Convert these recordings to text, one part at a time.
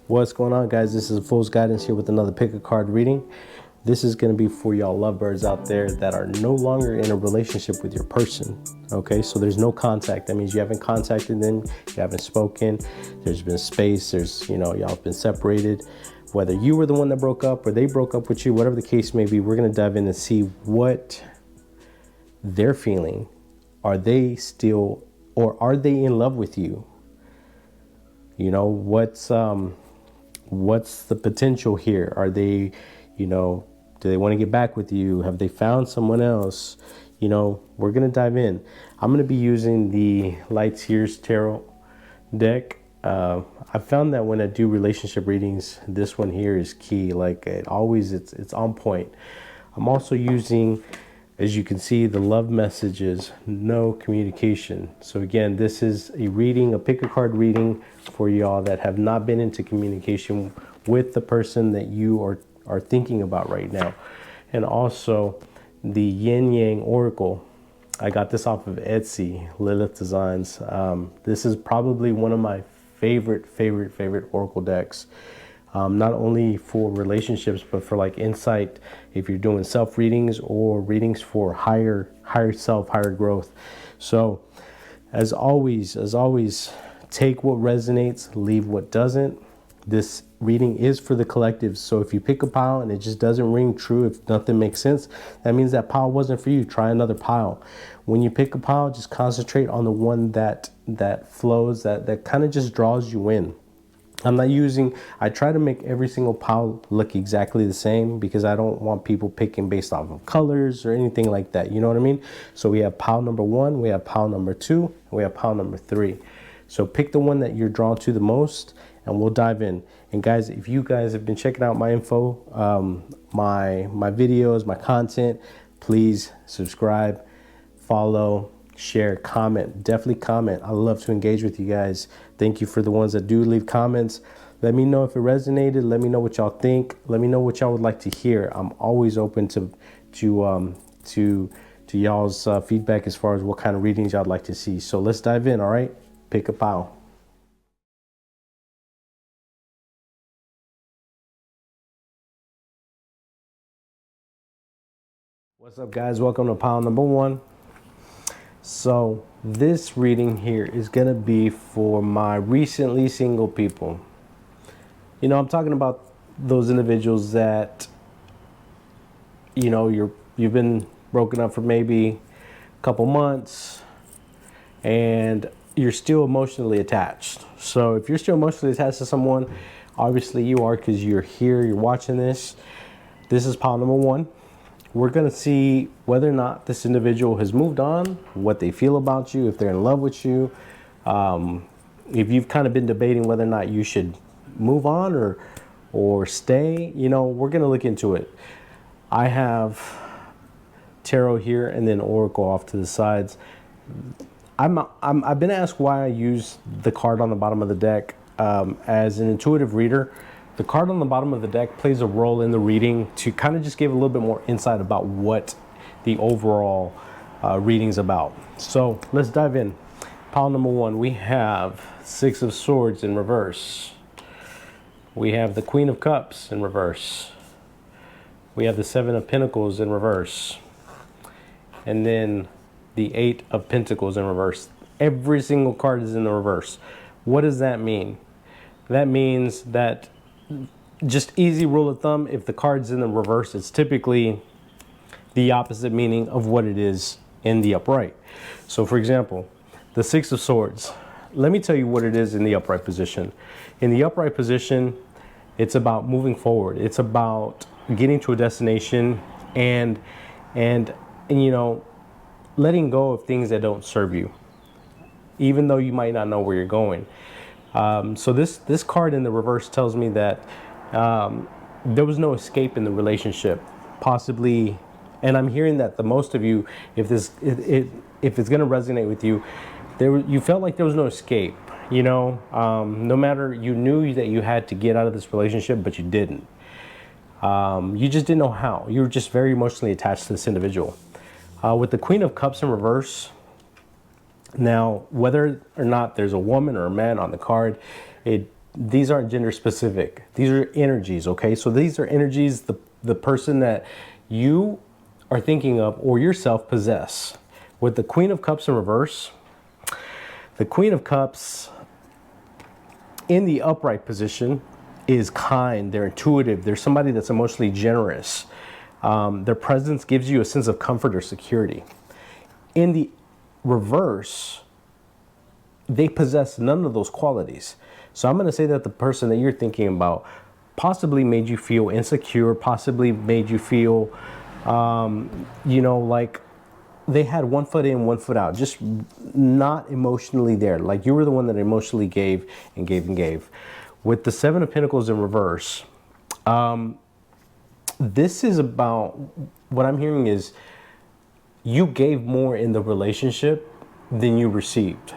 What's going on, guys? This is Fool's Guidance here with another pick a card reading. This is going to be for y'all lovebirds out there that are no longer in a relationship with your person. Okay, so there's no contact. That means you haven't contacted them, you haven't spoken, there's been space, y'all have been separated. Whether you were the one that broke up or they broke up with you, whatever the case may be, we're going to dive in and see what they're feeling. Are they still, or are they in love with you? You know, what's the potential here? Are they, do they want to get back with you? Have they found someone else? We're going to dive in. I'm going to be using the Light Tears Tarot deck. I found that when I do relationship readings, this one here is key. Like it's on point. I'm also using, as you can see, the love messages, no communication. So again, this is a reading, a pick a card reading for y'all that have not been into communication with the person that you are thinking about right now. And also the Yin Yang Oracle. I got this off of Etsy, Lilith Designs. This is probably one of my favorite Oracle decks. Not only for relationships, but for like insight, if you're doing self readings or readings for higher self, higher growth. So as always, take what resonates, leave what doesn't. This reading is for the collective. So if you pick a pile and it just doesn't ring true, if nothing makes sense, that means that pile wasn't for you. Try another pile. When you pick a pile, just concentrate on the one that flows, that kind of just draws you in. I try to make every single pile look exactly the same because I don't want people picking based off of colors or anything like that. You know what I mean? So we have pile number 1, we have pile number 2, and we have pile number 3. So pick the one that you're drawn to the most and we'll dive in. And guys, if you guys have been checking out my info, my videos, my content, please subscribe, follow, share, comment. Definitely comment. I love to engage with you guys. Thank you for the ones that do leave comments. Let me know if it resonated. Let me know what y'all think. Let me know what y'all would like to hear. I'm always open to y'all's feedback as far as what kind of readings y'all like to see. So let's dive in. All right, pick a pile. What's up, guys? Welcome to pile number 1. So this reading here is going to be for my recently single people. I'm talking about those individuals that, you've been broken up for maybe a couple months and you're still emotionally attached. So if you're still emotionally attached to someone, obviously you are, because you're here, you're watching this. This is pile number 1. We're going to see whether or not this individual has moved on, what they feel about you, if they're in love with you. If you've kind of been debating whether or not you should move on or stay, we're going to look into it. I have tarot here and then oracle off to the sides. I've been asked why I use the card on the bottom of the deck. As an intuitive reader, the card on the bottom of the deck plays a role in the reading to kind of just give a little bit more insight about what the overall reading's about. So let's dive in. Pile number 1, we have 6 of Swords in reverse. We have the Queen of Cups in reverse. We have the 7 of Pentacles in reverse. And then the 8 of Pentacles in reverse. Every single card is in the reverse. What does that mean? That means that, just easy rule of thumb, if the card's in the reverse, it's typically the opposite meaning of what it is in the upright. So for example, the 6 of Swords, let me tell you what it is in the upright position. In the upright position, it's about moving forward. It's about getting to a destination and letting go of things that don't serve you, even though you might not know where you're going. So this card in the reverse tells me that there was no escape in the relationship, possibly. And I'm hearing that the most of you, if it's going to resonate with you, you felt like there was no escape. No matter, you knew that you had to get out of this relationship, but you didn't. You just didn't know how. You were just very emotionally attached to this individual. With the Queen of Cups in reverse, now, whether or not there's a woman or a man on the card, it these aren't gender specific. These are energies, okay? So these are energies the person that you are thinking of or yourself possess. With the Queen of Cups in reverse, the Queen of Cups in the upright position is kind, they're intuitive, they're somebody that's emotionally generous. Their presence gives you a sense of comfort or security. In the reverse, they possess none of those qualities. So I'm going to say that the person that you're thinking about possibly made you feel insecure, possibly made you feel, you know, like they had one foot in, one foot out, just not emotionally there. Like you were the one that emotionally gave and gave and gave. With the Seven of Pentacles in reverse, this is about, what I'm hearing is you gave more in the relationship than you received.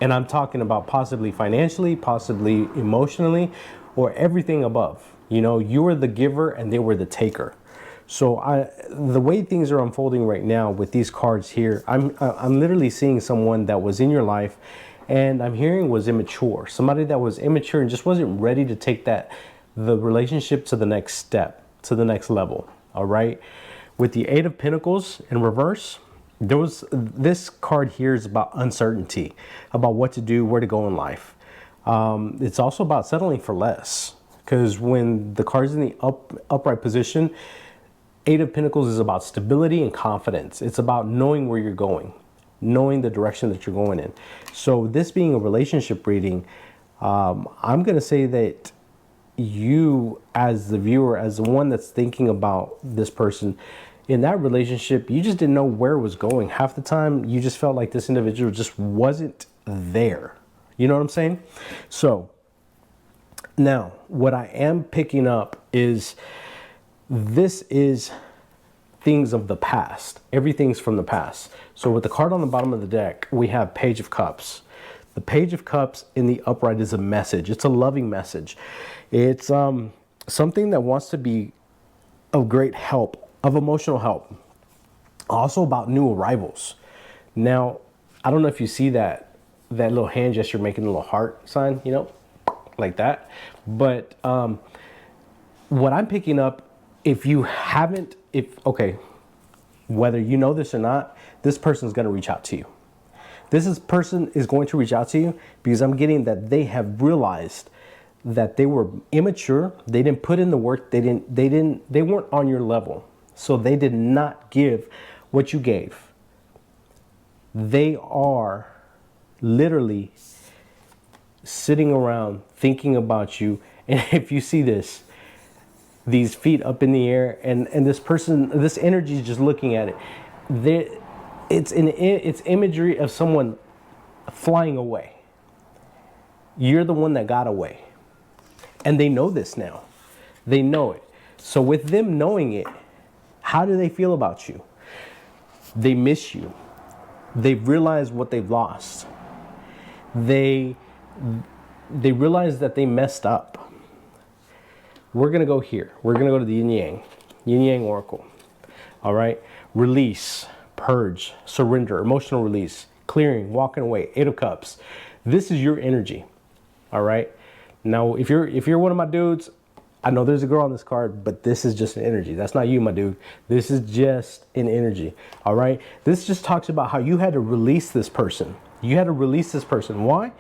And I'm talking about possibly financially, possibly emotionally, or everything above. You know, you were the giver and they were the taker. So the way things are unfolding right now with these cards here, I'm literally seeing someone that was in your life and I'm hearing was immature. Somebody that was immature and just wasn't ready to take the relationship to the next step, to the next level. All right. With the Eight of Pentacles in reverse, this card here is about uncertainty, about what to do, where to go in life. It's also about settling for less, because when the card's in the upright position, Eight of Pentacles is about stability and confidence. It's about knowing where you're going, knowing the direction that you're going in. So this being a relationship reading, I'm going to say that you as the viewer, as the one that's thinking about this person in that relationship, you just didn't know where it was going. Half the time you just felt like this individual just wasn't there. You know what I'm saying? So now what I am picking up is this is things of the past. Everything's from the past. So with the card on the bottom of the deck, we have Page of Cups. The Page of Cups in the upright is a message. It's a loving message. It's something that wants to be of great help, of emotional help. Also about new arrivals. Now, I don't know if you see that little hand gesture making a little heart sign, you know, like that. But what I'm picking up, okay, whether you know this or not, this person's going to reach out to you. Person is going to reach out to you because I'm getting that they have realized that they were immature. They didn't put in the work. They weren't on your level. So they did not give what you gave. They are literally sitting around thinking about you. And if you see this, these feet up in the air, and this person, this energy is just looking at it. It's imagery of someone flying away. You're the one that got away. And they know this now. They know it. So with them knowing it, how do they feel about you? They miss you. They've realized what they've lost. They realize that they messed up. We're going to go here. We're going to go to the Yin Yang Oracle. All right. Release, purge, surrender, emotional release, clearing, walking away. Eight of Cups. This is your energy. All right. Now, if you're one of my dudes, I know there's a girl on this card, but this is just an energy. That's not you, my dude. This is just an energy. All right. This just talks about how you had to release this person. You had to release this person. Why?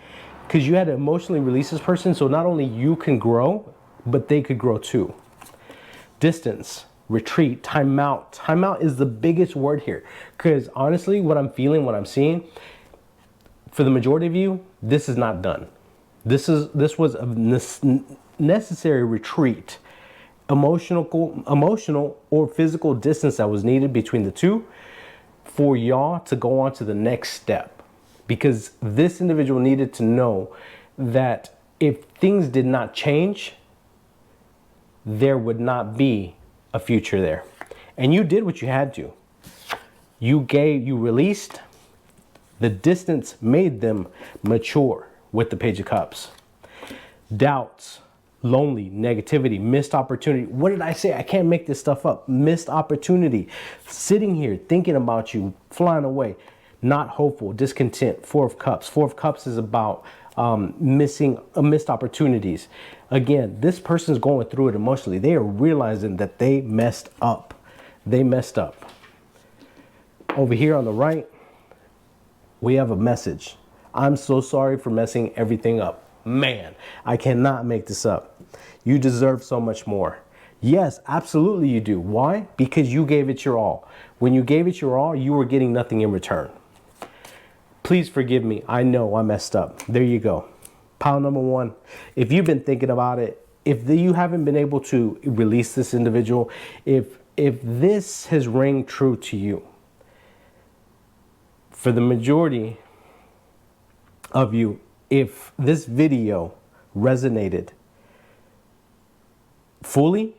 Because you had to emotionally release this person. So not only you can grow, but they could grow too. Distance, retreat, time out. Time out is the biggest word here. Because honestly, what I'm feeling, what I'm seeing, for the majority of you, this is not done. This was a necessary retreat, emotional or physical distance that was needed between the two for y'all to go on to the next step. Because this individual needed to know that if things did not change, there would not be a future there. And you did what you had to. You released. The distance made them mature with the Page of Cups. Doubts, lonely, negativity, missed opportunity. What did I say? I can't make this stuff up. Missed opportunity. Sitting here thinking about you, flying away. Not hopeful, discontent. Four of Cups. Four of Cups is about missed opportunities. Again, this person's going through it emotionally. They are realizing that they messed up. They messed up. Over here on the right, we have a message. I'm so sorry for messing everything up. Man, I cannot make this up. You deserve so much more. Yes, absolutely you do. Why? Because you gave it your all. When you gave it your all, you were getting nothing in return. Please forgive me. I know I messed up. There you go. Pile number one. If you've been thinking about it, if you haven't been able to release this individual, if this has rang true to you, for the majority of you, if this video resonated fully,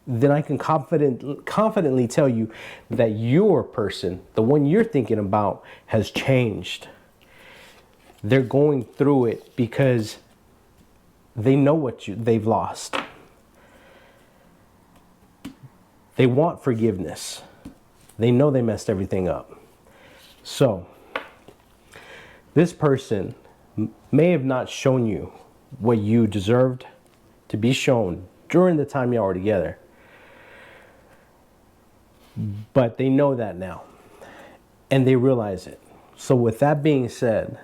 then I can confidently tell you that your person, the one you're thinking about, has changed. They're going through it because they know what they've lost. They want forgiveness. They know they messed everything up. So, this person may have not shown you what you deserved to be shown during the time y'all were together. But they know that now. And they realize it. So with that being said,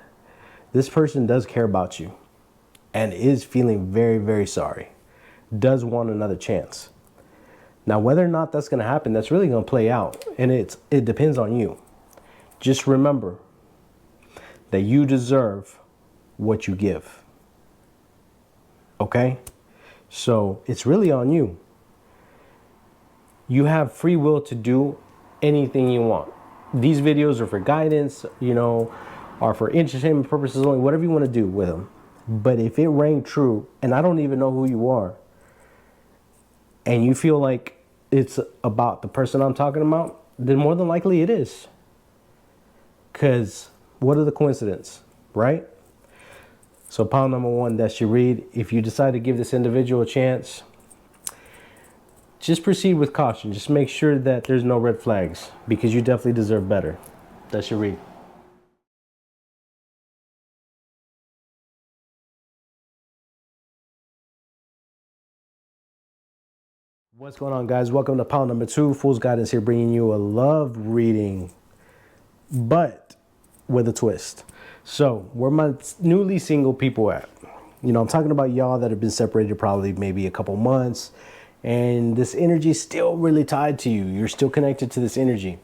this person does care about you and is feeling very, very sorry. Does want another chance. Now, whether or not that's going to happen, that's really going to play out. And it depends on you. Just remember that you deserve what you give. Okay? So it's really on you. You have free will to do anything you want. These videos are for guidance, are for entertainment purposes only, whatever you want to do with them. But if it rang true, and I don't even know who you are, and you feel like it's about the person I'm talking about, then more than likely it is. Because what are the coincidences, right? So pile number one, that's your read. If you decide to give this individual a chance, just proceed with caution. Just make sure that there's no red flags, because you definitely deserve better. That's your read. What's going on, guys? Welcome to pile number two. Fool's Guidance here, bringing you a love reading, but with a twist. So where my newly single people at? I'm talking about y'all that have been separated probably maybe a couple months, and this energy is still really tied to you. You're still connected to this energy.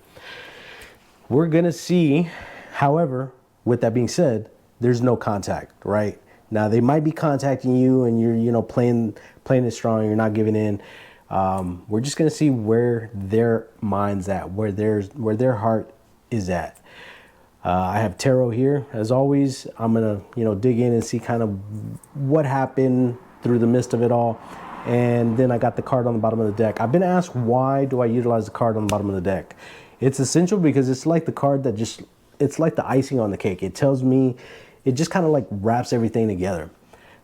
We're going to see, however, with that being said, there's no contact, right? Now, they might be contacting you and you're, playing it strong. You're not giving in. We're just going to see where their mind's at, where their heart is at. I have tarot here. As always, I'm going to, dig in and see kind of what happened through the midst of it all. And then I got the card on the bottom of the deck. I've been asked, why do I utilize the card on the bottom of the deck? It's essential because it's like the card that it's like the icing on the cake. It tells me, it just kind of like wraps everything together.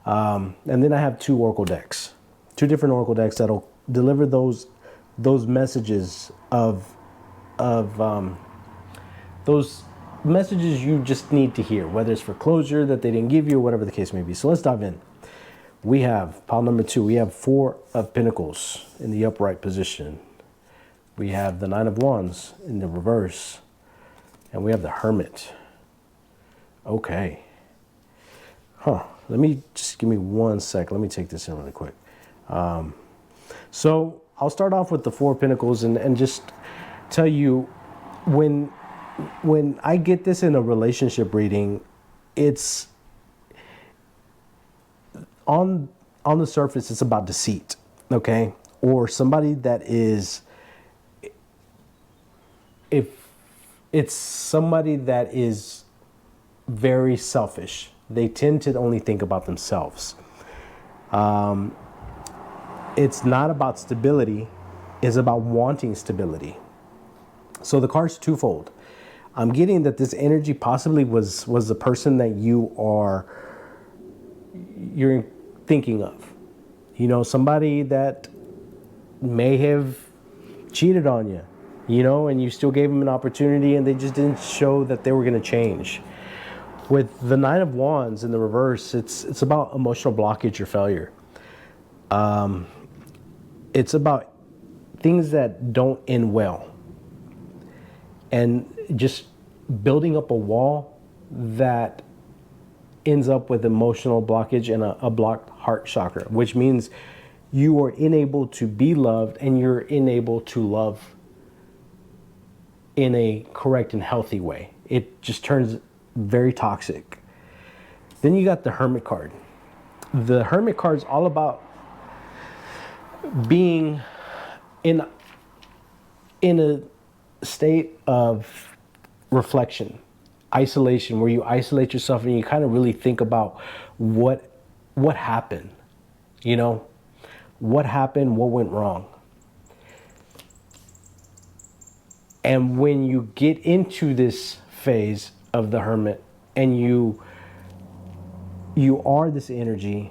And then I have two oracle decks, two different oracle decks that'll deliver those messages of those messages you just need to hear, whether it's for closure that they didn't give you or whatever the case may be. So let's dive in. We have pile number two. We have Four of Pentacles in the upright position. We have the Nine of Wands in the reverse. And we have the Hermit. Okay. Let me just give me 1 sec. Let me take this in really quick. So I'll start off with the Four of Pentacles and just tell you, when I get this in a relationship reading, it's on the surface, it's about deceit, okay? Or somebody that is, if it's somebody that is very selfish, they tend to only think about themselves. It's not about stability, it's about wanting stability. So the card's twofold. I'm getting that this energy possibly was the person that you're thinking of. Somebody that may have cheated on you, and you still gave them an opportunity and they just didn't show that they were going to change. With the Nine of Wands in the reverse, it's about emotional blockage or failure. It's about things that don't end well. And just building up a wall that ends up with emotional blockage and a blocked heart chakra, which means you are unable to be loved and you're unable to love in a correct and healthy way. It just turns very toxic. Then you got the Hermit card. The Hermit card is all about being in a state of reflection, isolation, where you isolate yourself and you kind of really think about what happened, you know, what happened, what went wrong. And when you get into this phase of the Hermit and you are this energy,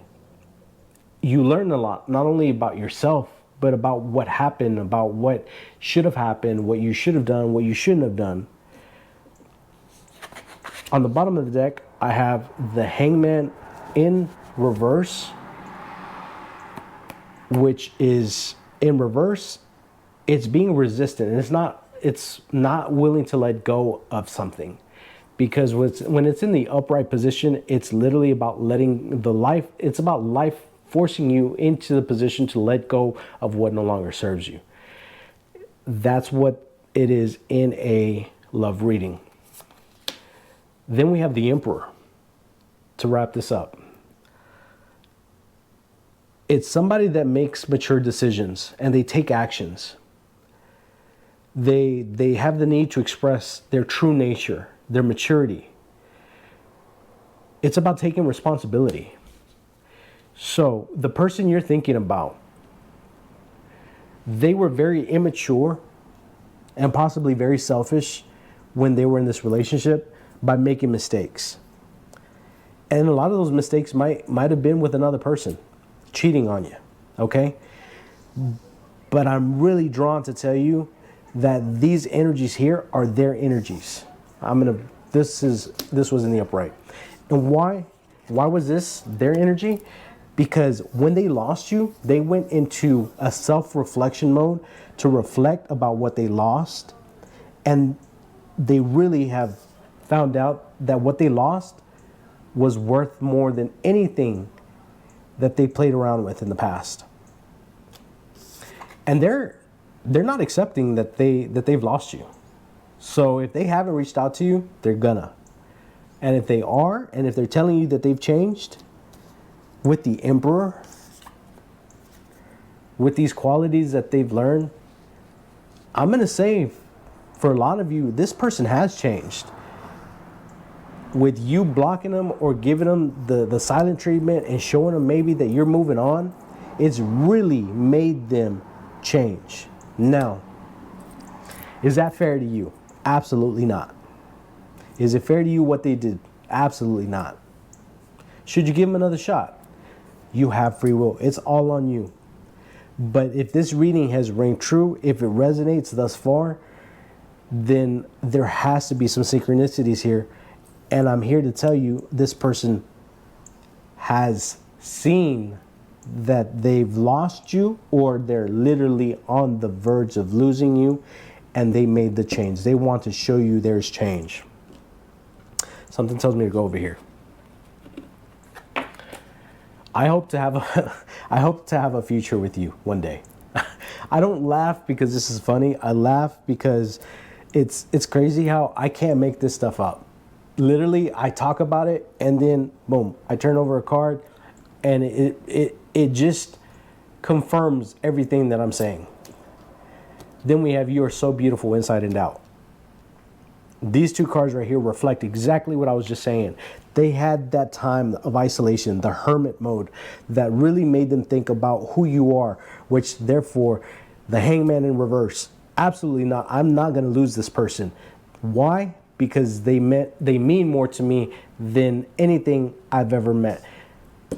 you learn a lot, not only about yourself, but about what happened, about what should have happened, what you should have done, what you shouldn't have done. On the bottom of the deck, I have the Hangman in reverse, which is in reverse. It's being resistant, and it's not willing to let go of something, because when it's in the upright position, it's literally about letting it's about life forcing you into the position to let go of what no longer serves you. That's what it is in a love reading. Then we have the Emperor to wrap this up. It's somebody that makes mature decisions and they take actions. They have the need to express their true nature, their maturity. It's about taking responsibility. So the person you're thinking about, they were very immature and possibly very selfish when they were in this relationship by making mistakes. And a lot of those mistakes might have been with another person cheating on you, okay? But I'm really drawn to tell you that these energies here are their energies. This was in the upright. And why was this their energy? Because when they lost you, they went into a self-reflection mode to reflect about what they lost. And they really have found out that what they lost was worth more than anything that they played around with in the past. And they're not accepting that they've lost you. So if they haven't reached out to you, they're gonna. And if they are, and if they're telling you that they've changed, with the Emperor, with these qualities that they've learned, I'm going to say for a lot of you, this person has changed. With you blocking them or giving them the silent treatment and showing them maybe that you're moving on, it's really made them change. Now, is that fair to you? Absolutely not. Is it fair to you what they did? Absolutely not. Should you give them another shot? You have free will. It's all on you. But if this reading has rang true, if it resonates thus far, then there has to be some synchronicities here. And I'm here to tell you this person has seen that they've lost you, or they're literally on the verge of losing you, and they made the change. They want to show you there's change. Something tells me to go over here. I hope to have a future with you one day. I don't laugh because this is funny. I laugh because it's crazy how I can't make this stuff up. Literally, I talk about it and then boom, I turn over a card and it just confirms everything that I'm saying. Then we have You Are So Beautiful Inside and Out. These two cards right here reflect exactly what I was just saying. They had that time of isolation, the hermit mode, that really made them think about who you are, which therefore the Hangman in reverse. Absolutely not. I'm not going to lose this person. Why? Because they mean more to me than anything I've ever met.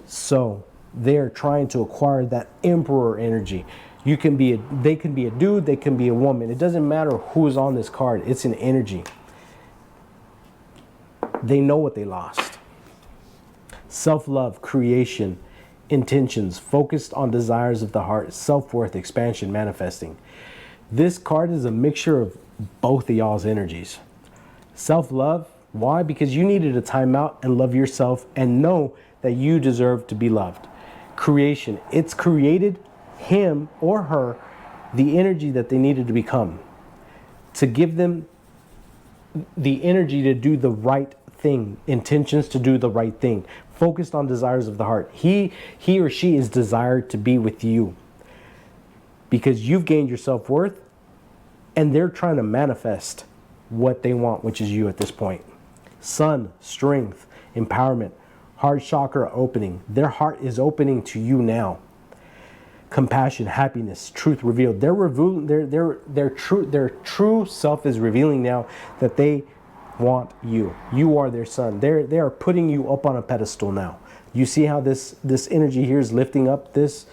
So they're trying to acquire that Emperor energy. They can be a dude, they can be a woman. It doesn't matter who's on this card. It's an energy. They know what they lost. Self-love, creation, intentions, focused on desires of the heart, self-worth, expansion, manifesting. This card is a mixture of both of y'all's energies. Self-love, why? Because you needed a timeout and love yourself and know that you deserve to be loved. Creation, it's created him or her the energy that they needed to become, to give them the energy to do the right thing, intentions to do the right thing, focused on desires of the heart. He or she is desired to be with you because you've gained your self-worth, and they're trying to manifest what they want, which is you at this point. Sun, strength, empowerment, heart chakra opening. Their heart is opening to you now. Compassion, happiness, truth revealed. Their true self is revealing now that they want you. You are their son. They are putting you up on a pedestal now. You see how this energy here is lifting up this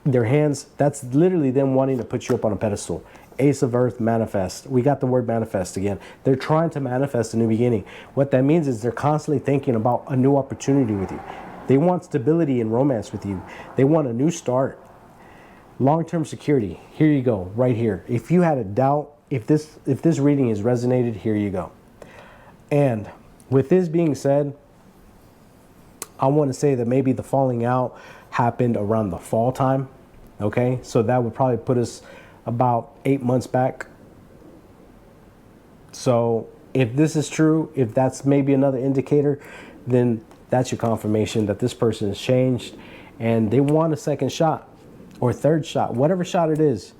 their hands. That's literally them wanting to put you up on a pedestal. Ace of Earth, manifest. We got the word manifest again. They're trying to manifest a new beginning. What that means is they're constantly thinking about a new opportunity with you. They want stability and romance with you. They want a new start. Long-term security. Here you go, right here. If you had a doubt, if this reading has resonated, here you go. And with this being said, I want to say that maybe the falling out happened around the fall time. Okay, so that would probably put us about 8 months back. So if this is true, if that's maybe another indicator, then that's your confirmation that this person has changed and they want a second shot or third shot, whatever shot it is.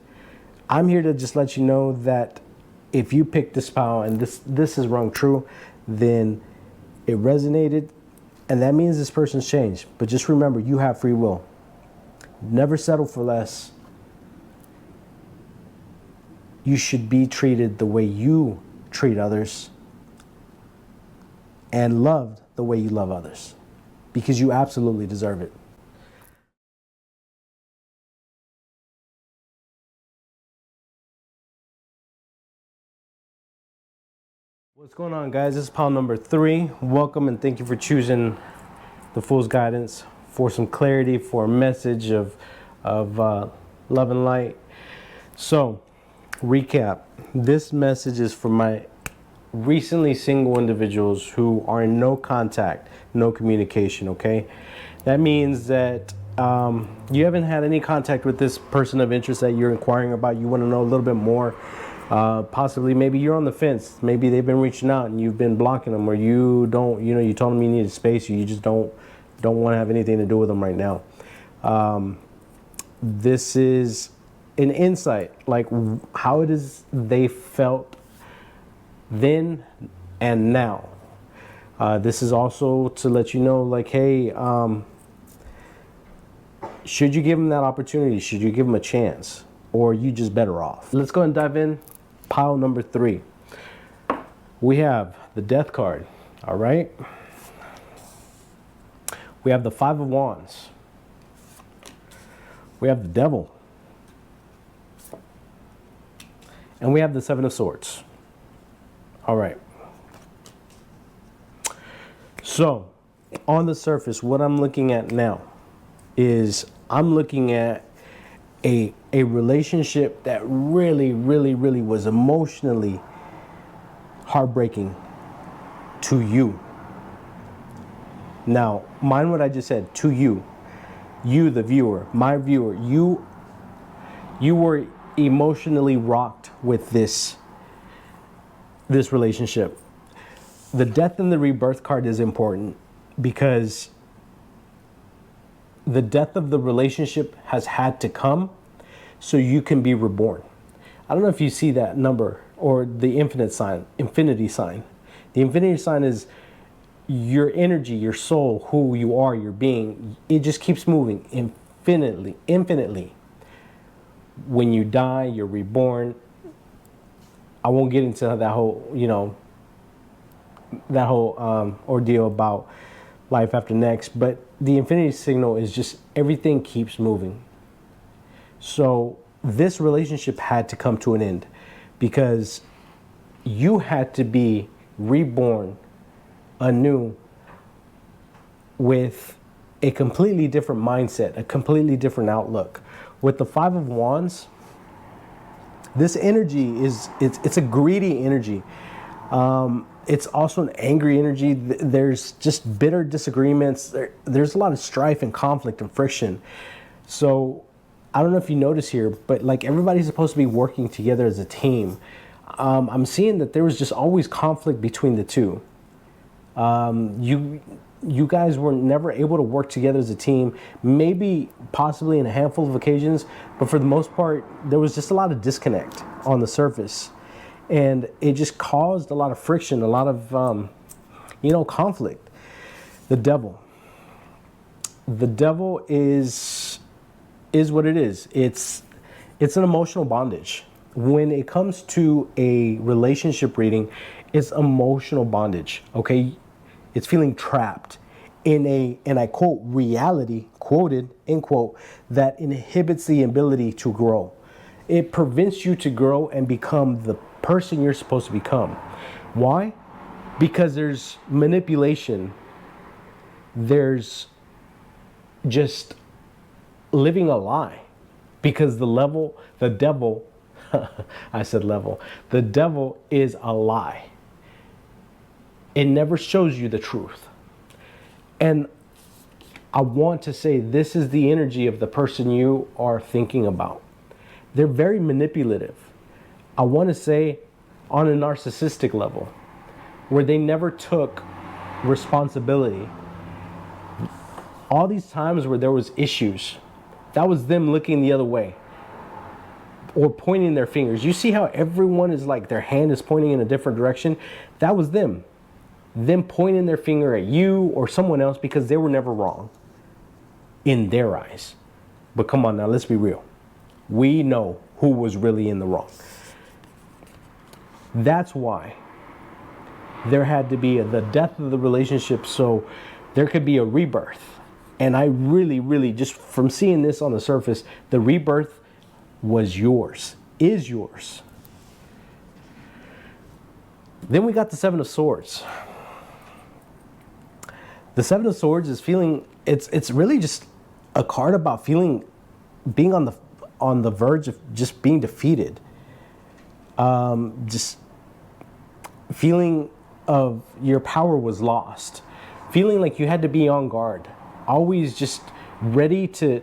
I'm here to just let you know that if you picked this pile and this is rung true, then it resonated, and that means this person's changed. But just remember, you have free will. Never settle for less. You should be treated the way you treat others and loved the way you love others, because you absolutely deserve it. What's going on, guys? This is pile number 3. Welcome and thank you for choosing the Fool's Guidance for some clarity, for a message of love and light. So, recap. This message is for my recently single individuals who are in no contact, no communication, okay? That means that you haven't had any contact with this person of interest that you're inquiring about. You want to know a little bit more. Possibly maybe you're on the fence. Maybe they've been reaching out and you've been blocking them, or you don't, you told them you needed space, you just don't want to have anything to do with them right now. This is an insight, like how it is they felt then and now. This is also to let you know, like, hey, should you give them that opportunity? Should you give them a chance? Or are you just better off? Let's go ahead and dive in. Pile number 3. We have the Death card, all right? We have the 5 of Wands. We have the Devil. And we have the 7 of Swords. All right. So, on the surface, what I'm looking at now is I'm looking at a relationship that really was emotionally heartbreaking to you. Now, mind what I just said, to you. You, the viewer, my viewer, you were emotionally rocked with this relationship. The Death and the Rebirth card is important because the death of the relationship has had to come so you can be reborn. I don't know if you see that number or the infinity sign. The infinity sign is your energy, your soul, who you are, your being. It just keeps moving infinitely. When you die, you're reborn. I won't get into that whole, ordeal about life after next, but the infinity signal is just everything keeps moving. So this relationship had to come to an end because you had to be reborn anew with a completely different mindset, a completely different outlook. With the Five of Wands, this energy it's a greedy energy. It's also an angry energy. There's just bitter disagreements. There's a lot of strife and conflict and friction. So I don't know if you notice here, but like everybody's supposed to be working together as a team. I'm seeing that there was just always conflict between the two. You guys were never able to work together as a team, maybe possibly in a handful of occasions, but for the most part, there was just a lot of disconnect on the surface. And it just caused a lot of friction, a lot of, conflict. The devil. The devil is what it is. It's an emotional bondage. When it comes to a relationship reading, it's emotional bondage, okay? It's feeling trapped in a, and I quote, reality, quoted, end quote, that inhibits the ability to grow. It prevents you to grow and become the person you're supposed to become. Why? Because there's manipulation. There's just living a lie. Because the devil, I said level, the devil is a lie. It never shows you the truth. And I want to say this is the energy of the person you are thinking about. They're very manipulative. I want to say on a narcissistic level, where they never took responsibility. All these times where there was issues, that was them looking the other way or pointing their fingers. You see how everyone is like their hand is pointing in a different direction? That was them pointing their finger at you or someone else because they were never wrong in their eyes. But come on now, let's be real. We know who was really in the wrong. That's why there had to be the death of the relationship so there could be a rebirth. And I really, just from seeing this on the surface, the rebirth was yours, is yours. Then we got the Seven of Swords. The Seven of Swords is feeling, it's really just a card about being on the verge of just being defeated. Just feeling of your power was lost. Feeling like you had to be on guard. Always just ready to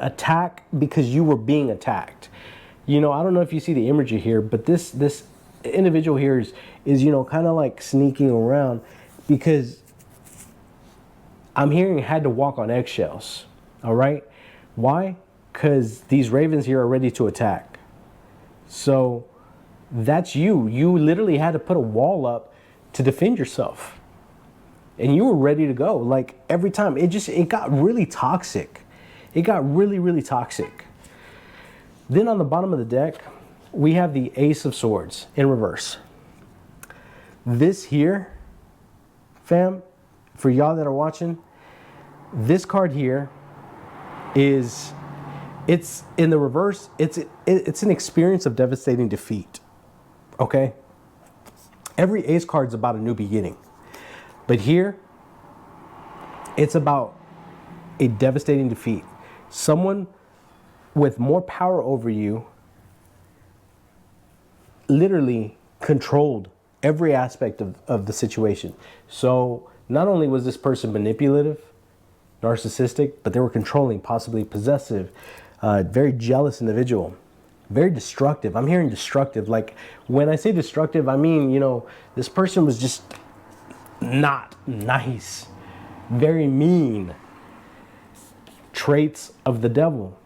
attack because you were being attacked. I don't know if you see the imagery here, but this individual here is kind of like sneaking around because I'm hearing had to walk on eggshells. All right? Why? Because these ravens here are ready to attack. So that's you. You literally had to put a wall up to defend yourself. And you were ready to go. Like every time, it got really toxic. It got really toxic. Then on the bottom of the deck, we have the Ace of Swords in reverse. This here, fam, for y'all that are watching, this card here it's in the reverse, it's an experience of devastating defeat. Okay? Every ace card is about a new beginning. But here, it's about a devastating defeat. Someone with more power over you literally controlled every aspect of the situation. So not only was this person manipulative, narcissistic, but they were controlling, possibly possessive, very jealous individual, very destructive. I'm hearing destructive. Like when I say destructive, I mean, this person was just not nice, very mean. Traits of the devil.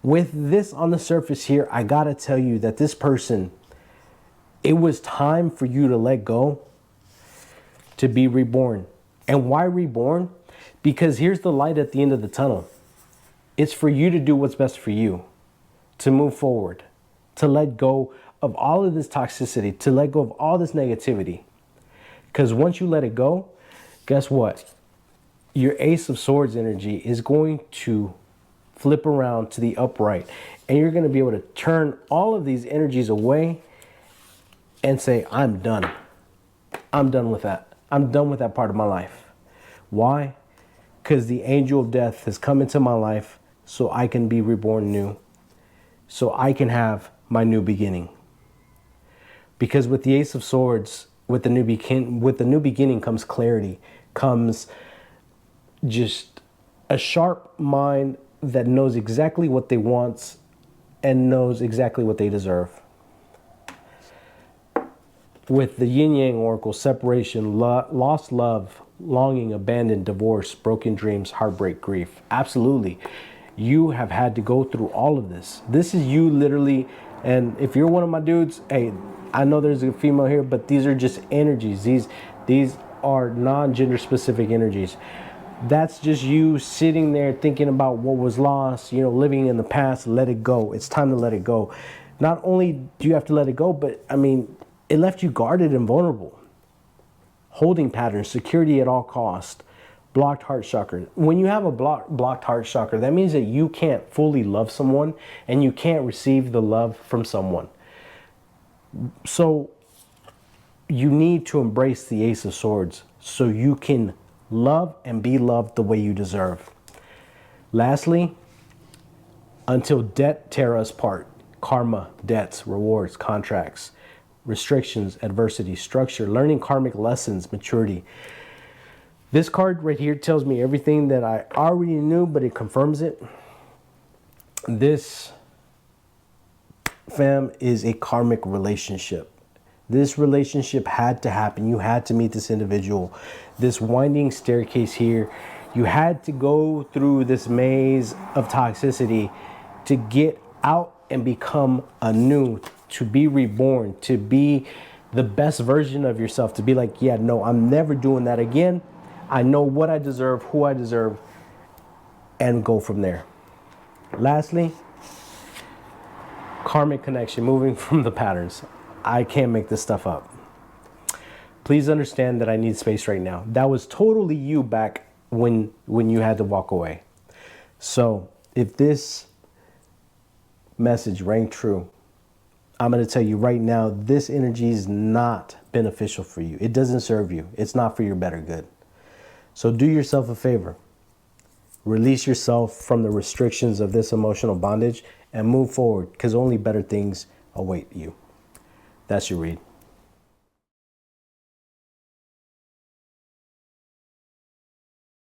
With this on the surface here, I gotta tell you that this person, it was time for you to let go, to be reborn. And why reborn? Because here's the light at the end of the tunnel. It's for you to do what's best for you, to move forward, to let go of all of this toxicity, to let go of all this negativity. Because once you let it go, guess what? Your Ace of Swords energy is going to flip around to the upright, and you're going to be able to turn all of these energies away and say, I'm done. I'm done with that. I'm done with that part of my life. Why? Because the angel of death has come into my life so I can be reborn new, so I can have my new beginning. Because with the Ace of Swords, with the new beginning comes clarity, comes just a sharp mind that knows exactly what they want and knows exactly what they deserve. With the Yin Yang Oracle, separation, lost love, longing, abandon, divorce, broken dreams, heartbreak, grief. Absolutely. You have had to go through all of this. This is you literally, and if you're one of my dudes, hey, I know there's a female here, but these are just energies. These are non-gender specific energies. That's just you sitting there thinking about what was lost, you know, living in the past. Let it go. It's time to let it go. Not only do you have to let it go, but I mean, it left you guarded and vulnerable. Holding patterns, security at all cost, blocked heart chakra. When you have a blocked heart chakra, that means that you can't fully love someone and you can't receive the love from someone. So you need to embrace the Ace of Swords so you can love and be loved the way you deserve. Lastly, until debt tear us apart, karma, debts, rewards, contracts, restrictions, adversity, structure, learning karmic lessons, maturity. This card right here tells me everything that I already knew, but it confirms it. This, fam, is a karmic relationship. This relationship had to happen. You had to meet this individual. This winding staircase here, you had to go through this maze of toxicity to get out and become anew, to be reborn, to be the best version of yourself, to be like, yeah, no, I'm never doing that again. I know what I deserve, who I deserve, and go from there. Lastly, karmic connection, moving from the patterns. I can't make this stuff up. Please understand that I need space right now. That was totally you back when you had to walk away. So if this message rang true, I'm going to tell you right now, this energy is not beneficial for you. It doesn't serve you. It's not for your better good. So do yourself a favor. Release yourself from the restrictions of this emotional bondage and move forward, because only better things await you. That's your read.